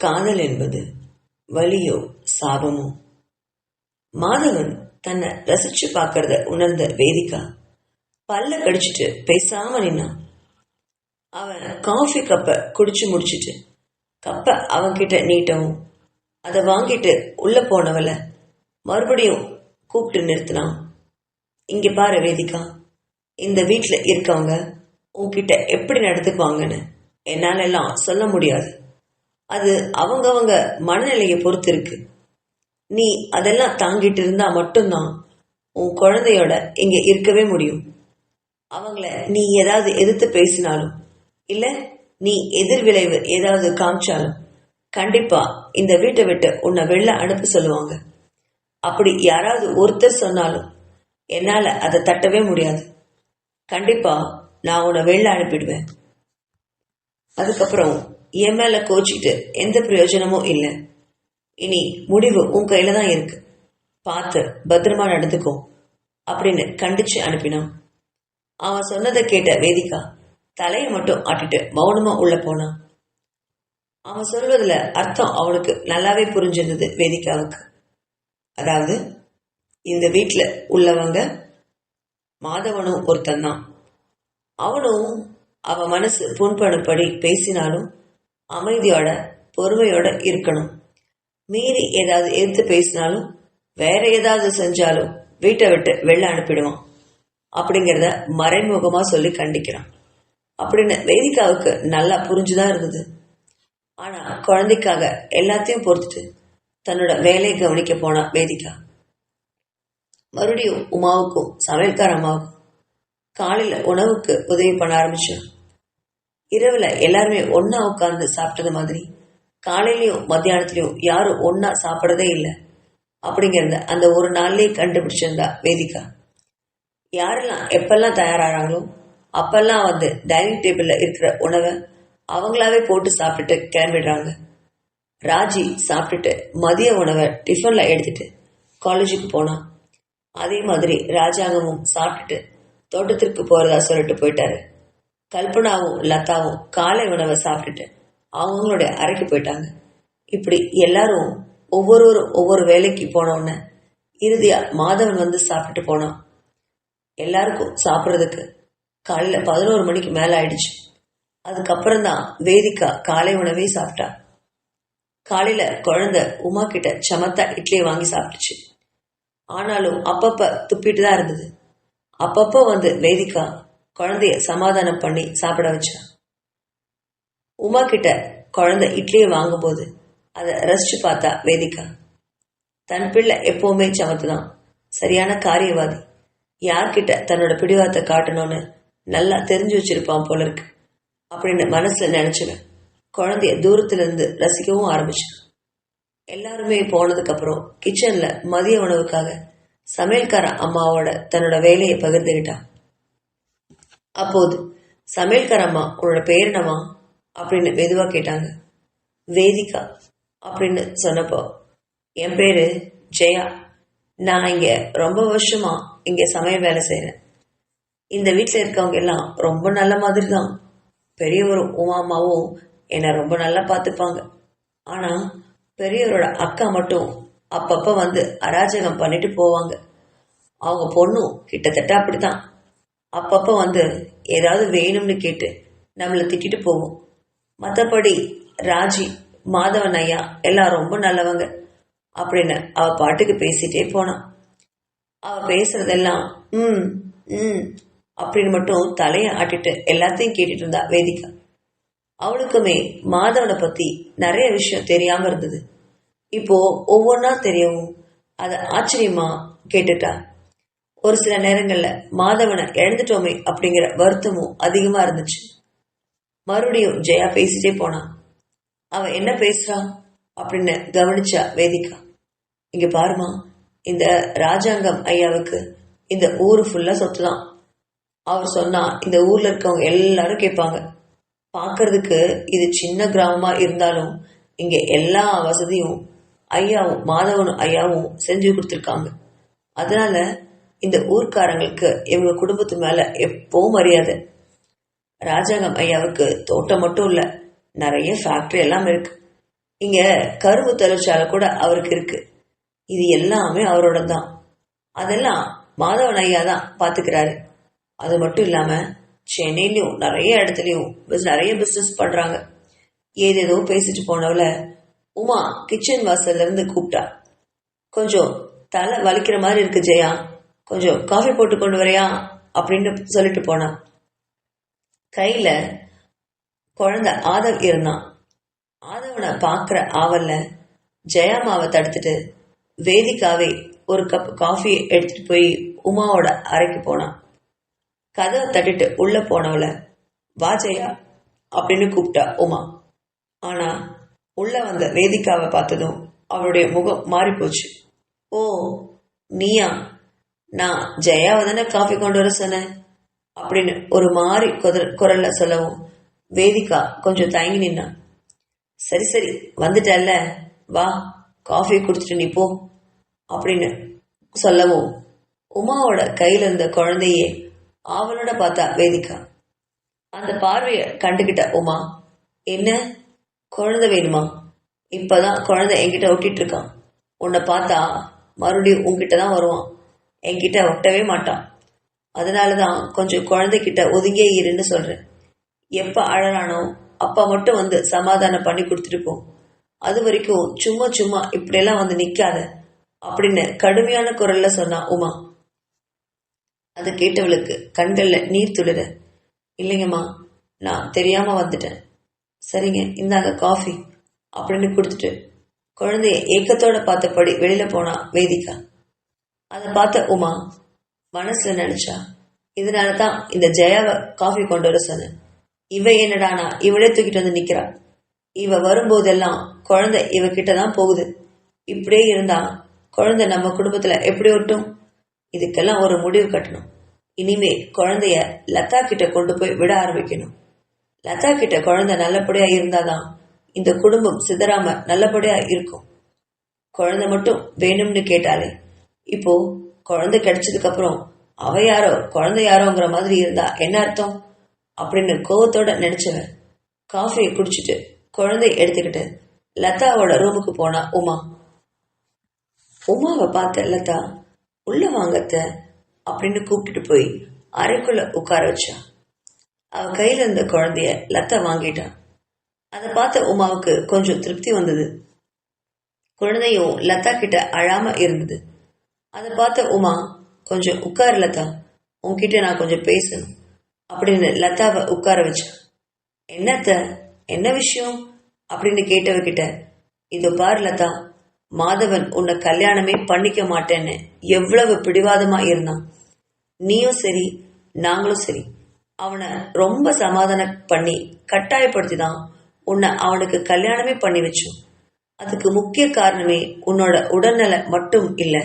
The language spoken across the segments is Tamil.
காதல் என்பது வலியோ சாபமோ? மாதவன் தன்னை ரசிச்சு பார்க்கறத உணர்ந்த வேதிகா பல்ல கடிச்சிட்டு பேசாம நின்னான். அவன் காஃபி கப்பை குடிச்சு முடிச்சிட்டு கப்பை அவன்கிட்ட நீட்டவும் அதை வாங்கிட்டு உள்ள போனவள மறுபடியும் கூப்பிட்டு நிறுத்தினான். இங்க பாரு வேதிகா, இந்த வீட்டுல இருக்கவங்க உன்கிட்ட எப்படி நடந்துக்குவாங்கன்னு என்னால எல்லாம் சொல்ல முடியாது. அது அவங்கவங்க மனநிலையை பொறுத்து இருக்கு. நீ அதெல்லாம் தாங்கிட்டு இருந்தா மட்டும்தான் உன் குழந்தையோட இங்க இருக்கவே முடியும். அவங்கள நீ ஏதாவது எதிர்த்து பேசினாலும் இல்ல நீ எதிர்விளைவு ஏதாவது காமிச்சாலும் கண்டிப்பா இந்த வீட்டை விட்டு உன்னை வெளில அனுப்ப சொல்லுவாங்க. அப்படி யாராவது ஒருத்தர் சொன்னாலும் என்னால அதை தட்டவே முடியாது. கண்டிப்பா நான் உன்னை வெளில அனுப்பிடுவேன். அதுக்கப்புறம் என் மேல கோச்சிக்கிட்டு எந்த பிரயோஜனமும் இல்லை. இனி முடிவு உன் கையில தான் இருக்கு. பார்த்து பத்திரமா நடந்துக்கோ அப்படின்னு கண்டிச்சு அனுப்பினான். அவன் சொன்னதை கேட்ட வேதிகா தலையை மட்டும் ஆட்டிட்டு மௌனமா உள்ள போனான். அவன் சொல்வதில் அர்த்தம் அவனுக்கு நல்லாவே புரிஞ்சிருந்தது வேதிகாவுக்கு. அதாவது இந்த வீட்டில் உள்ளவங்க மாதவனும் ஒருத்தன் தான். அவனும் அவன் மனசு புண்படும்படி பேசினாலும் அமைதியோட பொறுமையோட இருக்கணும். மீறி ஏதாவது எதிர்த்து பேசினாலும் வேற ஏதாவது செஞ்சாலும் வீட்டை விட்டு வெளில அனுப்பிடுவான் அப்படிங்கிறத மறைமுகமா சொல்லி கண்டிக்கிறான் அப்படின்னு வேதிகாவுக்கு நல்லா புரிஞ்சுதான் இருந்தது. ஆனா குழந்தைக்காக எல்லாத்தையும் பொறுத்துட்டு தன்னோட வேலையை கவனிக்க போனா வேதிகா. மறுபடியும் உமாவுக்கும் சமையல்கார அம்மாவுக்கும் காலையில உணவுக்கு உதவி பண்ண ஆரம்பிச்சான். இரவுல எல்லாருமே ஒன்னா உட்கார்ந்து சாப்பிட்டது மாதிரி காலையிலயும் மத்தியானத்திலயும் யாரும் ஒன்னா சாப்பிடறதே இல்லை அப்படிங்கிறத அந்த ஒரு நாள்லயே கண்டுபிடிச்சிருந்தா வேதிகா. யாரெல்லாம் எப்பெல்லாம் தயாராகிறாங்களோ அப்பெல்லாம் வந்து டைனிங் டேபிள்ல இருக்கிற உணவை அவங்களாவே போட்டு சாப்பிட்டுட்டு கிளம்பிடுறாங்க. ராஜி சாப்பிட்டுட்டு மதிய உணவை டிஃபன்ல எடுத்துட்டு காலேஜுக்கு போனான். அதே மாதிரி ராஜாங்கமும் சாப்பிட்டுட்டு தோட்டத்திற்கு போறதா சொல்லிட்டு போயிட்டாரு. கல்பனாவும் லதாவும் காலை உணவை சாப்பிட்டுட்டு அவங்களுடைய அறைக்கு போயிட்டாங்க. இப்படி எல்லாரும் ஒவ்வொருவரும் ஒவ்வொரு வேலைக்கு போனோன்னு இறுதியா மாதவன் வந்து சாப்பிட்டு போனான். எல்லாருக்கும் சாப்பிட்றதுக்கு காலையில 11 மணிக்கு மேல ஆயிடுச்சு. அதுக்கப்புறம் தான் வேதிகா காலை உணவே சாப்பிட்டா. காலையில குழந்தை உமா கிட்ட சமத்தா இட்லியை வாங்கி சாப்பிட்டுச்சு. ஆனாலும் அப்பப்ப துப்பிட்டு தான் இருந்தது. அப்பப்ப வந்து வேதிகா குழந்தைய சமாதானம் பண்ணி சாப்பிட வச்சா. உமா கிட்ட குழந்தை இட்லியை வாங்கும்போது அதை ரசிச்சு பார்த்தா வேதிகா. தன் பிள்ளை எப்பவுமே சமத்துதான், சரியான காரியவாதி, யார்கிட்ட தன்னோட பிடிவாதத்தை காட்டணும்னு நல்லா தெரிஞ்சு வச்சிருப்பான் போல இருக்கு அப்படின்னு மனசுல நினைச்சுவேன். குழந்தைய தூரத்துல இருந்து ரசிக்கவும் ஆரம்பிச்சான். எல்லாருமே போனதுக்கு அப்புறம் கிச்சன்ல மதிய உணவுக்காக சமையல்கார அம்மாவோட தன்னோட வேலையை பகிர்ந்துகிட்டான். அப்போது சமையல்கார அம்மா உன்னோட பேர் என்னவா அப்படின்னு மெதுவா கேட்டாங்க. வேதிகா அப்படின்னு சொன்னப்போ, என் பேரு ஜெயா, நான் இங்க ரொம்ப வருஷமா இங்க சமையல் வேலை செய்யறேன். இந்த வீட்டுல இருக்கவங்க எல்லாம் ரொம்ப நல்ல மாதிரி தான். பெரியவரும் உமா அம்மாவும் என்னை ரொம்ப நல்லா பார்த்துப்பாங்க. ஆனா பெரியவரோட அக்கா மட்டும் அப்பப்ப வந்து அராஜகம் பண்ணிட்டு போவாங்க. அவங்க பொண்ணும் கிட்டத்தட்ட அப்படித்தான். அப்பப்ப வந்து ஏதாவது வேணும்னு கேட்டு நம்மளை திட்டிட்டு போவோம். மற்றபடி ராஜி, மாதவன் ஐயா எல்லாம் ரொம்ப நல்லவங்க அப்படின்னு அவ பாட்டுக்கு பேசிட்டே போனான். அவ பேசுறதெல்லாம் ம் ம் அப்படின்னு மட்டும் தலையை ஆட்டிட்டு எல்லாத்தையும் கேட்டுட்டு இருந்தா வேதிகா. அவளுக்குமே மாதவனை பத்தி நிறைய விஷயம் தெரியாம இருந்தது. இப்போ ஒவ்வொன்னா தெரியவும் அதை ஆச்சரியமா கேட்டுட்டா. ஒரு சில நேரங்கள்ல மாதவனை இழந்துட்டோமே அப்படிங்கிற வருத்தமும் அதிகமா இருந்துச்சு. மறுபடியும் ஜெயா பேசிட்டே போனான். அவன் என்ன பேசுறான் அப்படின்னு கவனிச்சா வேதிகா. இங்க பாருமா, இந்த ராஜாங்கம் ஐயாவுக்கு இந்த ஊரு ஃபுல்லா சொத்து தான். அவர் சொன்னா இந்த ஊர்ல இருக்கவங்க எல்லாரும் கேட்பாங்க. பாக்குறதுக்கு இது சின்ன கிராமமா இருந்தாலும் இங்க எல்லா வசதியும் ஐயாவும் மாதவனும் ஐயாவும் செஞ்சு கொடுத்துருக்காங்க. அதனால இந்த ஊர்க்காரங்களுக்கு இவங்க குடும்பத்து மேல எப்பவும் மரியாதை. ராஜாங்கம் ஐயாவுக்கு தோட்டம் மட்டும் இல்ல, நிறைய ஃபேக்டரி எல்லாம் இருக்கு. இங்க கரும்பு தொழிற்சாலை கூட அவருக்கு இருக்கு. இது எல்லாமே அவரோட தான். அதெல்லாம் மாதவன் ஐயா தான் பாத்துக்கிறாரு. அது மட்டும் இல்லாம சென்னையிலயும் நிறைய இடத்துலயும் நிறைய பிசினஸ் பண்றாங்க. ஏதேதோ பேசிட்டு போனவள உமா கிச்சன் வாசல்ல இருந்து கூப்பிட்டா. கொஞ்சம் தலை வலிக்கிற மாதிரி இருக்கு ஜெயா, கொஞ்சம் காஃபி போட்டு கொண்டு வரையா அப்படின்னு சொல்லிட்டு போனான். கையில குழந்தை ஆதவ் இருந்தான். ஆதவனை பாக்குற ஆவல்ல ஜெயாமாவை தடுத்துட்டு வேதிக்காவே ஒரு கப் காஃபி எடுத்துட்டு போய் உமாவோட அறைக்கு போனான். கதவை தட்டிட்டு உள்ள போனவள வா ஜெயா அப்படின்னு கூப்பிட்டா உமா. ஆனா உள்ள வந்த வேதிக்காவை பார்த்ததும் அவளுடைய முகம் மாறி போச்சு. ஓ நீயா, நான் ஜெயாவை தானே காஃபி கொண்டு வர சொன்னேன் அப்படின்னு ஒரு மாதிரி குரல்ல சொல்லவும் வேதிகா கொஞ்சம் தயங்கி நின்னான். சரி சரி வந்துட்டல்ல, வா காஃபி குடிச்சிட்டு நீ போ அப்படின்னு சொல்லவும் உமாவோட கையில இருந்த குழந்தையே ஆவலோட பார்த்தா வேதிகா. அந்த பார்வைய கண்டுகிட்ட உமா, என்ன குழந்தை வேணுமா? இப்பதான் குழந்தை என்கிட்ட ஒட்டிட்டு இருக்கான். உன்னை பார்த்தா மறுபடியும் உன்கிட்ட தான் வருவான், என்கிட்ட ஒட்டவே மாட்டான். அதனாலதான் கொஞ்சம் குழந்தைகிட்ட ஒதுங்கே இருன்னு சொல்றேன். எப்ப அழறானோ அப்பா மட்டும் வந்து சமாதானம் பண்ணி கொடுத்துட்டு போ. அது வரைக்கும் சும்மா சும்மா இப்படியெல்லாம் வந்து நிக்காத அப்படின்னு கடுமையான குரல்ல சொன்னா உமா. அதை கேட்டவளுக்கு கண்கள்ல நீர் துளிர. இல்லைங்கம்மா, நான் தெரியாம வந்துட்டேன். சரிங்க இந்தாங்க காஃபி அப்படின்னு கொடுத்துட்டு குழந்தைய ஏக்கத்தோட பார்த்தபடி வெளியில போனா வேதிகா. அதை பார்த்த உமா மனசுல நினைச்சா, இதனாலதான் இந்த ஜெயாவை காஃபி கொண்டு வர சொன்னேன். இவ என்னடானா இவளே தூக்கிட்டு வந்து நிக்கிறா. இவ வரும்போதெல்லாம் குழந்தை இவகிட்டதான் போகுது. இப்படியே இருந்தா குழந்தை நம்ம குடும்பத்துல எப்படி ஒட்டும்? இதுக்கெல்லாம் ஒரு முடிவு கட்டணும். இனிமே குழந்தைய லதா கிட்ட கொண்டு போய் விட ஆரம்பிக்கணும். லதா கிட்ட குழந்தை நல்லபடியா இருந்தாதான் இந்த குடும்பம் சிதறாம நல்லபடியா இருக்கும். குழந்தை மட்டும் வேணும்னு கேட்டாலே, இப்போ குழந்தை கிடைச்சதுக்கு அப்புறம் அவ யாரோ குழந்தை யாரோங்கிற மாதிரி இருந்தா என்ன அர்த்தம் அப்படின்னு கோவத்தோட நினைச்சவன் காஃபியை குடிச்சிட்டு குழந்தைய எடுத்துக்கிட்டு லதாவோட ரூமுக்கு போனா உமா. உமாவை பார்த்த லதா உள்ள வாங்கத்த அப்படின்னு கூப்பிட்டுட்டு போய் அறைக்குள்ள உட்கார வச்சா. அவ கையில இருந்த குழந்தைய லதா வாங்கிட்டான். அதை பார்த்த உமாவுக்கு கொஞ்சம் திருப்தி வந்தது. குழந்தையும் லதா கிட்ட அழாம இருந்தது. அதை பார்த்த உமா, கொஞ்சம் உட்கார லதா, உன்கிட்ட நான் கொஞ்சம் பேசணும் அப்படின்னு லதாவை உட்கார வச்சா. என்னத்த, என்ன விஷயம் அப்படின்னு கேட்டவகிட்ட, இதோ பாரு லதா, மாதவன் உன்னை கல்யாணமே பண்ணிக்க மாட்டேன்னு எவ்வளவு பிடிவாதமா இருந்தான். நீயும் சரி நாங்களும் சரி அவனை ரொம்ப சமாதானம் பண்ணி கட்டாயப்படுத்தி தான் உன்னை அவனுக்கு கல்யாணமே பண்ணி வச்சோம். அதுக்கு முக்கிய காரணமே உன்னோட உடல்நல மட்டும் இல்லை,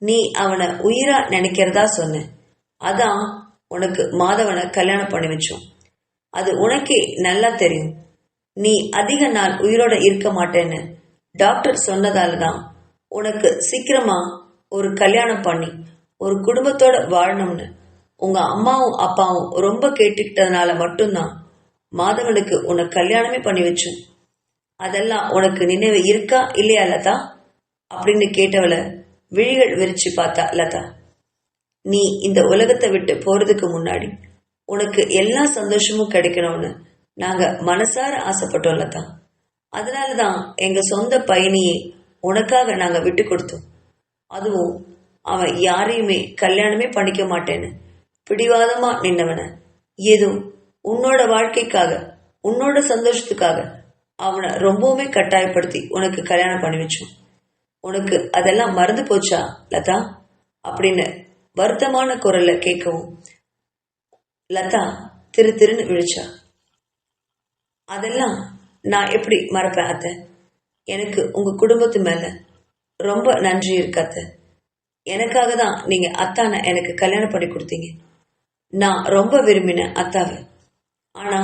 நீ அவனை உயிரா நினைக்கிறதா சொன்ன. அதான் உனக்கு மாதவனை கல்யாணம் பண்ணி வச்சோம். அது உனக்கே நல்லா தெரியும். நீ அதிக நாள் உயிரோட இருக்க மாட்டேன்னு டாக்டர் சொன்னதால தான் உனக்கு சீக்கிரமா ஒரு கல்யாணம் பண்ணி ஒரு குடும்பத்தோட வாழணும்னு உங்க அம்மாவும் அப்பாவும் ரொம்ப கேட்டுக்கிட்டதுனால மட்டும்தான் மாதவனுக்கு உனக்கு கல்யாணமே பண்ணி வச்சோம். அதெல்லாம் உனக்கு நினைவு இருக்கா இல்லையா லதா அப்படின்னு கேட்டவளை விழிகள் விரிச்சு பார்த்தா லதா. நீ இந்த உலகத்தை விட்டு போறதுக்கு முன்னாடி உனக்கு எல்லா சந்தோஷமும் கிடைக்கணும்னு நாங்க மனசார ஆசைப்பட்டோம் லதா. அதனாலதான் எங்க சொந்த பையனையே உனக்காக நாங்க விட்டு கொடுத்தோம். அதுவும் அவன் யாரையுமே கல்யாணமே பண்ணிக்க மாட்டேன்னு பிடிவாதமா நின்னவன ஏதோ உன்னோட வாழ்க்கைக்காக உன்னோட சந்தோஷத்துக்காக அவனை ரொம்பவுமே கட்டாயப்படுத்தி உனக்கு கல்யாணம் பண்ணி வச்சோம். உனக்கு அதெல்லாம் மறந்து போச்சா லதா அப்படின்னு வருத்தமான குரல்ல கேட்கவும் லதா திரு திருன்னு விழிச்சா. அதெல்லாம் நான் எப்படி மறப்பேன் அத்தை? எனக்கு உங்க குடும்பத்து மேல ரொம்ப நன்றி இருக்கு அத்தை. எனக்காக தான் நீங்க அத்தானை எனக்கு கல்யாணம் பண்ணி கொடுத்தீங்க. நான் ரொம்ப விரும்பினேன் அத்தாவை. ஆனா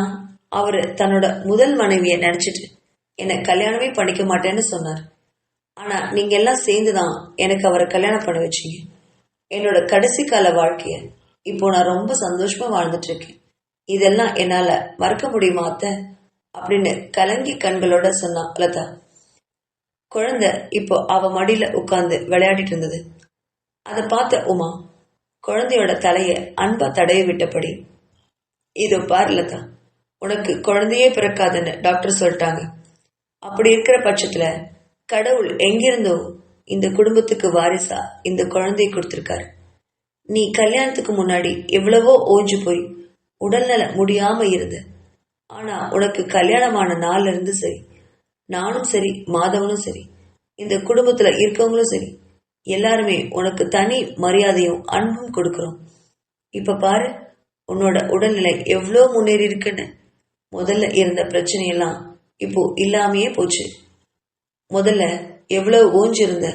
அவரு தன்னோட முதல் மனைவியை நினைச்சிட்டு என்னை கல்யாணமே பண்ணிக்க மாட்டேன்னு சொன்னார். ஆனா நீங்க எல்லாம் சேர்ந்துதான் எனக்கு அவரை கல்யாணம் பண்ணி வச்சீங்க. என்னோட கடைசி கால வாழ்க்கைய இப்போ நான் ரொம்ப சந்தோஷமா வாழ்ந்துட்டு இருக்கேன். இதெல்லாம் என்னால மறக்க முடியுமா அத்தை அப்படின்னு கலங்கி கண்களோட சொன்னா லதா. குழந்தை இப்போ அவ மடியில உட்கார்ந்து விளையாடிட்டு இருந்தது. அதை பார்த்த உமா குழந்தையோட தலைய அன்பா தடவி விட்டபடி, இதோ பாரு லதா, உனக்கு குழந்தையே பிறக்காதுன்னு டாக்டர் சொல்லிட்டாங்க. அப்படி இருக்கிற பட்சத்துல கடவுள் எங்கிருந்தோ இந்த குடும்பத்துக்கு வாரிசா இந்த குழந்தையை கொடுத்திருக்காரு. நீ கல்யாணத்துக்கு முன்னாடி எவ்வளவோ ஓஞ்சு போய் உடல்நல முடியாம இருந்த. ஆனா உனக்கு கல்யாணமான நாள்ல இருந்து சரி, நானும் சரி, மாதவனும் சரி, இந்த குடும்பத்துல இருக்கவங்களும் சரி, எல்லாருமே உனக்கு தனி மரியாதையும் அன்பும் கொடுக்கிறோம். இப்ப பாரு, உன்னோட உடல்நிலை எவ்வளோ முன்னேறி இருக்குன்னு. முதல்ல இருந்த பிரச்சனையெல்லாம் இப்போ இல்லாமையே போச்சு. முதல்ல எவ்வளவு ஓஞ்சிருந்த,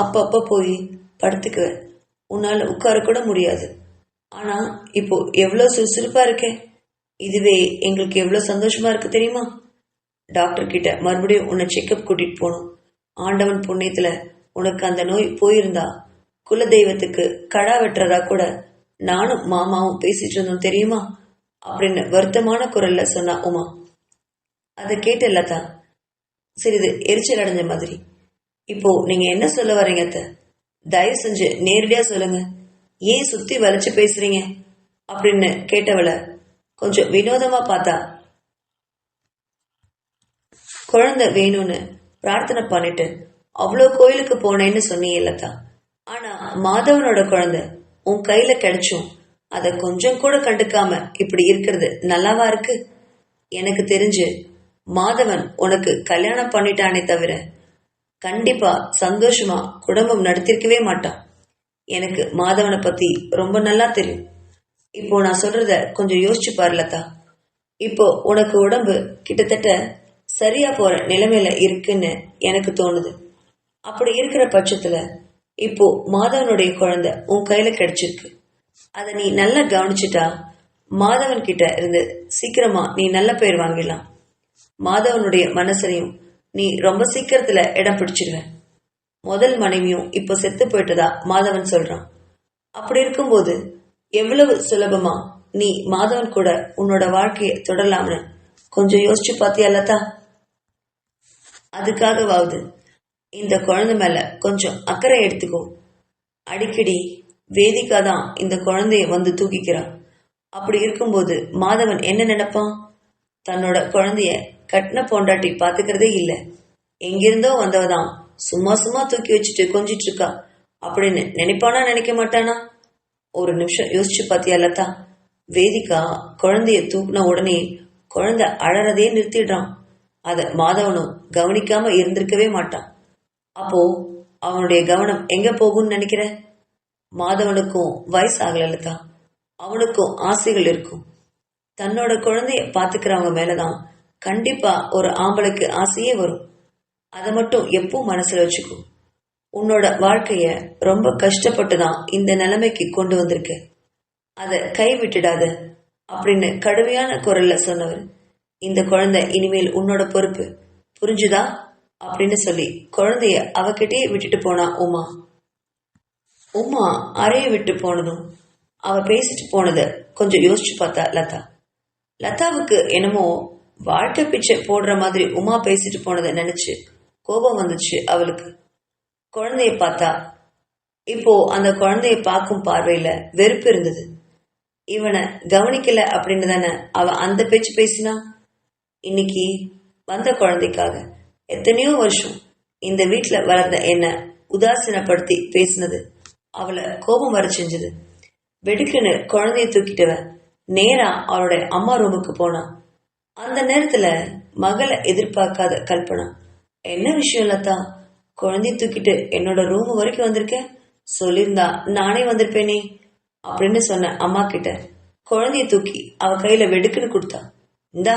அப்பப்ப போய் படுத்துக்குவ, உன்னால உட்கார கூட முடியாது. ஆனா இப்போ எவ்வளவு சுறுசுறுப்பா இருக்கேன். இதுவே எங்களுக்கு எவ்வளவு சந்தோஷமா இருக்கு தெரியுமா? டாக்டர் கிட்ட மறுபடியும் உன்னை செக்கப் கூட்டிட்டு போகணும். ஆண்டவன் புண்ணியத்துல உனக்கு அந்த நோய் போயிருந்தா குல தெய்வத்துக்கு கடா வெட்டுறதா கூட நானும் மாமாவும் பேசிட்டு இருந்தோம் தெரியுமா அப்படின்னு வருத்தமான குரல்ல சொன்னா உமா. அதை கேட்ட லதா சிறிது எரிச்சல் அடைஞ்ச மாதிரி, இப்போ நீங்க என்ன சொல்ல வரீங்க அத்தை? தயவு செஞ்சு நேரடியா சொல்லுங்க. ஏன் சுத்தி வளைச்சு பேசுறீங்க அப்படின்னு கேட்டவளை கொஞ்சம் வினோதமா பார்த்தா. குழந்தை வேணும்னு பிரார்த்தனை பண்ணிட்டு அவ்வளோ கோயிலுக்கு போனேன்னு சொன்னீங்க லதா. ஆனா மாதவனோட குழந்தை உன் கையில கிடைச்சும் அதை கொஞ்சம் கூட கண்டுக்காம இப்படி இருக்கிறது நல்லாவா இருக்கு? எனக்கு தெரிஞ்சு மாதவன் உனக்கு கல்யாணம் பண்ணிட்டானே தவிர கண்டிப்பா சந்தோஷமா குடும்பம் நடத்திருக்கவே மாட்டான். எனக்கு மாதவனை பத்தி ரொம்ப நல்லா தெரியும். இப்போ நான் சொல்றத கொஞ்சம் யோசிச்சு பாரு லதா. இப்போ உனக்கு உடம்பு கிட்டத்தட்ட சரியா போற நிலைமையில இருக்குன்னு எனக்கு தோணுது. அப்படி இருக்கிற பட்சத்துல இப்போ மாதவனுடைய குழந்தை உன் கையில கிடைச்சிருக்கு. அதை நீ நல்லா கவனிச்சுட்டா மாதவன் கிட்ட இருந்து சீக்கிரமா நீ நல்ல பேர் வாங்கிடலாம். மாதவனுடைய மனசையும் நீ ரொம்ப சீக்கிரத்துல இடம் பிடிச்சிடுவ. முதல் மனைவியும் இப்போ செத்து போயிட்டதா மாதவன் சொல்றான். அப்படி இருக்கும்போது எவ்வளவு சுலபமா நீ மாதவன் கூட உன்னோட வாழ்க்கையை தொடரலாம்னு கொஞ்சம் யோசிச்சு பாத்தியா லதா? அதுக்காகவாவது இந்த குழந்தை மேல கொஞ்சம் அக்கறை எடுத்துக்கோ. அடிக்கடி வேதிகா தான் இந்த குழந்தைய வந்து தூக்கிக்கிறான். அப்படி இருக்கும்போது மாதவன் என்ன நினைப்பான்? தன்னோட குழந்தைய கட்டின பொண்டாட்டி பாத்துக்கிறதே இல்லை, எங்கிருந்தோ வந்தவதான் சும்மா சும்மா தூக்கி வச்சுட்டு கொஞ்சிட்டு இருக்கா அப்படின்னு நினைப்பானா நினைக்க மாட்டானா? ஒரு நிமிஷம் யோசிச்சு பாத்தியா லதா? வேதிகா குழந்தைய தூக்குன உடனே குழந்தை அழறதே நிறுத்திடுறான். அத மாதவனும் கவனிக்காம இருந்திருக்கவே மாட்டான். அப்போ அவனுடைய கவனம் எங்க போகும்னு நினைக்கிற? மாதவனுக்கும் வயசு ஆகல லதா. அவனுக்கும் ஆசைகள் இருக்கும். தன்னோட குழந்தைய பாத்துக்கிறவங்க மேலதான் கண்டிப்பா ஒரு ஆம்பளைக்கு ஆசையே வரும். அதை மட்டும் எப்போ மனசுல வச்சுக்கோ. உன்னோட வாழ்க்கைய ரொம்ப கஷ்டப்பட்டுதான் இந்த நிலைமைக்கு கொண்டு வந்திருக்க. அதை கை விட்டுடாத அப்படின்னு கடுமையான குரல்ல சொன்னவர், இந்த குழந்தை இனிமேல் உன்னோட பொறுப்பு, புரிஞ்சுதா அப்படின்னு சொல்லி குழந்தைய அவகிட்டே விட்டுட்டு போனா உமா. உமா அறைய விட்டு போனதும் அவ பேசிட்டு போனத கொஞ்சம் யோசிச்சு பார்த்தா லதா. லதாவுக்கு என்னமோ வாழ்க்கை பிச்சை போடுற மாதிரி உமா பேசிட்டு போனதை நினைச்சு கோபம் வந்துச்சு அவளுக்கு. குழந்தைய பார்த்தா இப்போ அந்த குழந்தைய பார்க்கும் பார்வையில வெறுப்பு இருந்தது. இவனை கவனிக்கல அப்படின்னு தானே அவ அந்த பேச்சு பேசினா. இன்னைக்கு வந்த குழந்தைக்காக எத்தனையோ வருஷம் இந்த வீட்டுல வளர்ந்த என்ன உதாசீனப்படுத்தி பேசினது அவளை கோபம் வர செஞ்சது. வெடுக்குன்னு குழந்தைய தூக்கிட்டவ நேரா அவளுடைய அம்மா ரூமுக்கு போனா. அந்த நேரத்துல மகளை எதிர்பார்க்காத கல்பனா, என்ன விஷயம் லதா, குழந்தைய தூக்கிட்டு என்னோட ரூம் வரைக்கும் வந்திருக்க, சொல்லியிருந்தா நானே வந்திருப்பேனே அப்படின்னு சொன்ன அம்மா கிட்ட குழந்தைய தூக்கி அவ கையில வெடுக்குன்னு கொடுத்தா. இந்தா,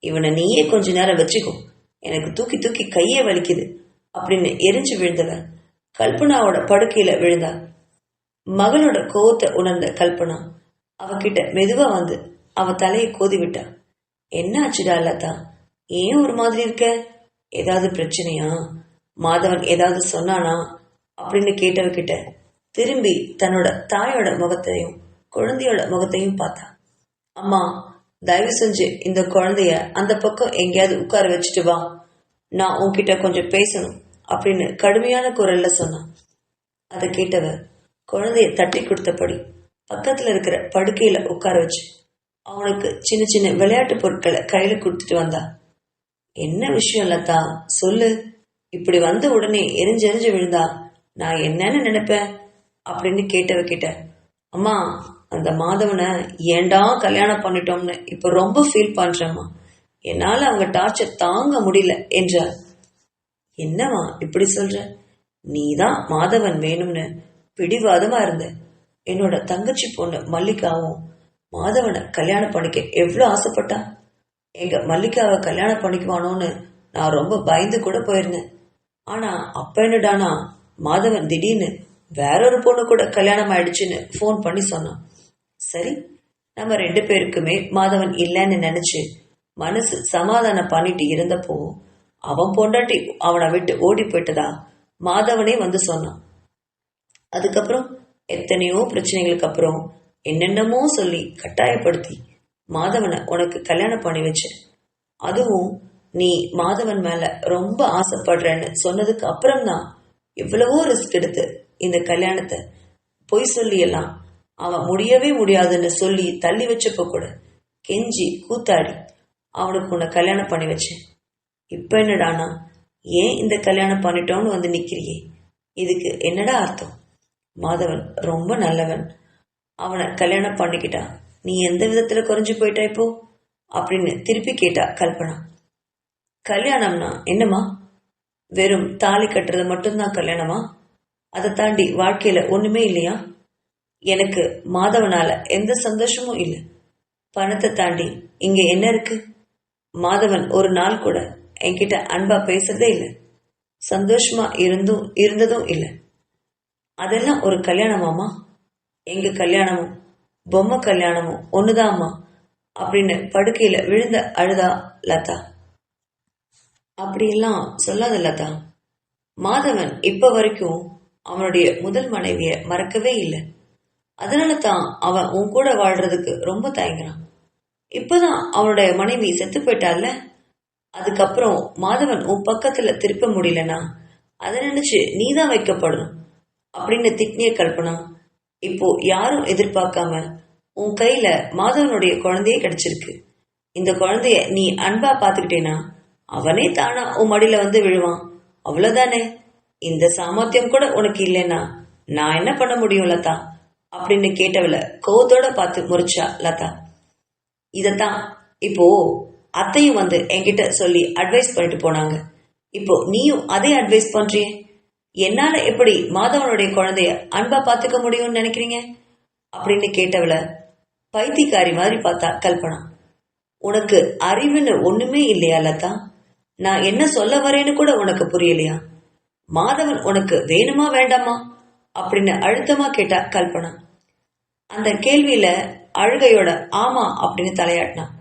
இவனை நீயே கொஞ்ச நேரம் வச்சுக்கோ, எனக்கு தூக்கி தூக்கி கையே வலிக்குது அப்படின்னு எரிஞ்சு விழுந்தவ கல்பனாவோட படுக்கையில விழுந்தா. மகளோட கோவத்தை உணர்ந்த கல்பனா அவகிட்ட மெதுவா வந்து அவ தலையை கோதி விட்டா. என்ன ஆச்சுடா லதா, ஏன் ஒரு மாதிரி இருக்க, ஏதாவது பிரச்சனையா, மாதவன் ஏதாவது சொன்னானா அப்படின்னு கேட்டவகிட்ட திரும்பி தன்னோட தாயோட முகத்தையும் குழந்தையோட முகத்தையும் பார்த்தா. அம்மா, தயவு செஞ்சு இந்த குழந்தைய அந்த பக்கம் எங்கேயாவது உட்கார வச்சுட்டு வா, நான் உன்கிட்ட கொஞ்சம் பேசணும் அப்படின்னு கடுமையான குரல்ல சொன்னான். அதை கேட்டவ குழந்தைய தட்டி கொடுத்தபடி பக்கத்துல இருக்கிற படுக்கையில உட்கார வச்சு அவனுக்கு சின்ன சின்ன விளையாட்டு பொருட்களை கையில கொடுத்துட்டு வந்தா. என்ன விஷயம் லதா, சொல்லு. இப்படி வந்த உடனே எரிஞ்செறிஞ்சு விழுந்தா நான் என்னன்னு நினைப்பேன் அப்படின்னு கேட்டவ கிட்ட, அம்மா அந்த மாதவனை ஏண்டா கல்யாணம் பண்ணிட்டோம்னு இப்ப ரொம்ப ஃபீல் பண்றேம்மா. என்னால அவங்க டார்ச்சர் தாங்க முடியல என்றார். என்னம்மா இப்படி சொல்ற? நீதான் மாதவன் வேணும்னு பிடிவாதமா இருந்த. என்னோட தங்கச்சி பொண்ணு மல்லிகாவும் மாதவனை கல்யாணம் பண்ணிக்க எவ்வளவு ஆசைப்பட்டா. எங்க மல்லிகாவை கல்யாணம் பண்ணிக்குவானோன்னு நான் ரொம்ப பயந்து கூட போயிருந்தேன். ஆனா அப்ப என்னடானா மாதவன் திடீர்னு வேறொரு பொண்ணு கூட கல்யாணம் ஆயிடுச்சுன்னு போன் பண்ணி சொன்னான். சரி, நம்ம 2 பேருக்குமே மாதவன் இல்லைன்னு நினைச்சு மனசு சமாதானம் பண்ணிட்டு இருந்தப்போ அவன் பொண்டாட்டி அவனை விட்டு ஓடி போயிட்டதா மாதவனே வந்து சொன்னான். அதுக்கப்புறம் எத்தனையோ பிரச்சனைகளுக்கு அப்புறம் என்னென்னமோ சொல்லி கட்டாயப்படுத்தி மாதவனை உனக்கு கல்யாணம் பண்ணி வச்ச. அதுவும் நீ மாதவன் மேல ரொம்ப ஆசைப்படுறேன்னு சொன்னதுக்கு அப்புறம்தான் எவ்வளவோ ரிஸ்க் எடுத்து இந்த கல்யாணத்தை பொய் சொல்லி எல்லாம் அவன் முடியவே முடியாதுன்னு சொல்லி தள்ளி வச்சப்ப கூட கெஞ்சி கூத்தாடி அவனுக்கு உன்னை கல்யாணம் பண்ணி வச்சேன். இப்ப என்னடானா ஏன் இந்த கல்யாணம் பண்ணிட்டோன்னு வந்து நிக்கிறியே? இதுக்கு என்னடா அர்த்தம்? மாதவன் ரொம்ப நல்லவன், அவனை கல்யாணம் பண்ணிக்கிட்டா நீ எந்த விதத்துல குறைஞ்சு போயிட்டா இப்போ அப்படின்னு திருப்பி கேட்டா கல்பனா. கல்யாணம்னா என்னம்மா? வெறும் தாலி கட்டுறது மட்டும்தான் கல்யாணமா? அதை தாண்டி வாழ்க்கையில ஒண்ணுமே இல்லையா? எனக்கு மாதவனால எந்த சந்தோஷமும் இல்லை. பணத்தை தாண்டி இங்க என்ன இருக்கு? மாதவன் ஒரு நாள் கூட என்கிட்ட அன்பா பேசுறதே இல்லை, சந்தோஷமா இருந்ததும் இல்லை. அதெல்லாம் ஒரு கல்யாணமாமா? எங்க கல்யாணமும் பொம்மை கல்யாணமும் ஒண்ணுதாம்மா அப்படின்னு படுக்கையில விழுந்த அழுதா லதா. அப்படியெல்லாம் சொல்லாத லதா. மாதவன் இப்ப வரைக்கும் அவனுடைய முதல் மனைவிய மறக்கவே இல்லை. அதனால தான் அவன் உன் கூட வாழ்றதுக்கு ரொம்ப தயங்குறான். இப்பதான் அவனுடைய மனைவி செத்து போயிட்டால, அதுக்கப்புறம் மாதவன் உன் பக்கத்துல திருப்ப முடியலனா அதை நினைச்சு நீதான் வைக்கப்படணும் அப்படின்னு திட்னிய கல்பனா. இப்போ யாரும் எதிர்பார்க்காம உன் கையில மாதவனுடைய குழந்தையே கிடைச்சிருக்கு. இந்த குழந்தைய நீ அன்பா பாத்துக்கிட்டேனா அவனே தானா உன் மடியில வந்து விழுவான், அவ்வளவுதானே. இந்த சாமர்த்தியம் கூட உனக்கு இல்லைன்னா நான் என்ன பண்ண முடியும் லதா அப்படின்னு கேட்டவள கோவத்தோட பார்த்து முறிச்சா லதா. இதத்தான் இப்போ அத்தையும் வந்து என்கிட்ட சொல்லி அட்வைஸ் பண்ணிட்டு போனாங்க. இப்போ நீயும் அதே அட்வைஸ் பண்றியே. என்னால எப்படி மாதவனுடைய குழந்தைய அன்பா பாத்துக்க முடியும்னு நினைக்கிறீங்க அப்படின்னு கேட்டவள பைத்தியக்காரி மாதிரி பார்த்தா கல்பனா. உனக்கு அறிவுன்னு ஒண்ணுமே இல்லையா லதா? நான் என்ன சொல்ல வரேன்னு கூட உனக்கு புரியலையா? மாதவன் உனக்கு வேணுமா வேண்டாமா அப்படின்னு அழுத்தமா கேட்டா கல்பனா. அந்த கேள்வியில அழுகையோட ஆமா அப்படின்னு தலையாட்டினான்.